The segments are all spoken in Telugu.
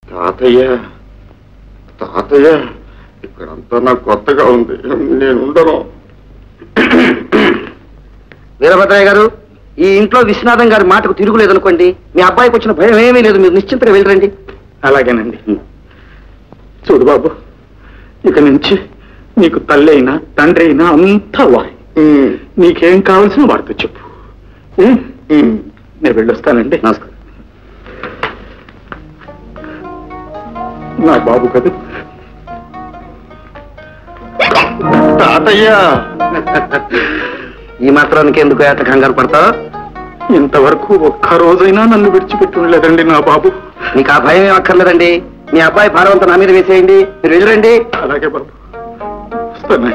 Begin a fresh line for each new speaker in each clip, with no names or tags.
తాతయ్య తాతయ్య ఇక్కడంతా నాకు కొత్తగా ఉంది, నేను ఉండను.
వీరభద్రయ్య గారు, ఈ ఇంట్లో విశ్వనాథం గారి మాటకు తిరుగులేదనుకోండి. మీ అబ్బాయికి వచ్చిన భయం ఏమీ లేదు, మీరు నిశ్చింతగా వెళ్ళరండి.
అలాగేనండి. చూడు బాబు, ఇక నుంచి నీకు తల్లి అయినా తండ్రి అయినా అంతా వాయి. నీకేం కావాల్సిన వాడితో చెప్పు. నేను వెళ్ళొస్తానండి.
నమస్కారం.
నా బాబు కదా
తాతయ్య.
ఈ మాత్రానికి ఎందుకు ఏట కంగారు పడతావు?
ఇంతవరకు ఒక్క రోజైనా నన్ను విడిచిపెట్టి ఉండలేదండి నా బాబు.
మీకు ఆ భయం ఏం అక్కర్లేదండి. మీ అబ్బాయి భారవంతా నా మీద వేసేయండి, మీరు వెళ్ళరండి.
అలాగే బాబు, వస్తాను.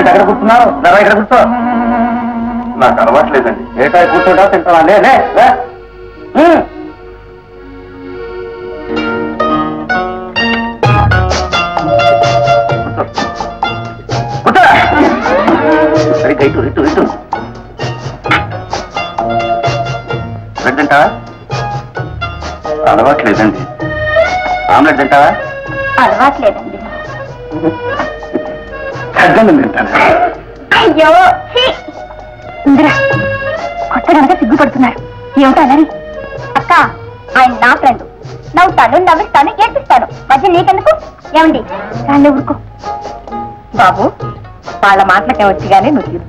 అక్కడ కూర్చున్నావు, ఇక్కడ కూర్చో.
నాకు అలవాట్లేదండి.
ఏటా కూర్చోటా తింటావా? లే. సరిగ్గా ఇటు ఇటు ఇటు. బ్రెడ్ తింటావా?
అలవాట్లేదండి.
ఆమ్లెట్ తింటావా?
అలవాట్లేదండి.
ఖడ్గన్నం తింటాను.
అయ్యో ఇందిరా, కొత్త కనుక సిగ్గుపడుతున్నారు. ఏమిటన్నది? అక్క, ఆయన నా ఫ్రెండ్. నవ్వుతాను, నవ్విస్తాను, ఏడ్పిస్తాను. మధ్య నీకెందుకు? ఏమండి రాళ్ళు ఊరుకో. బాబు, వాళ్ళ మాటలకే వచ్చి గానీ నువ్వు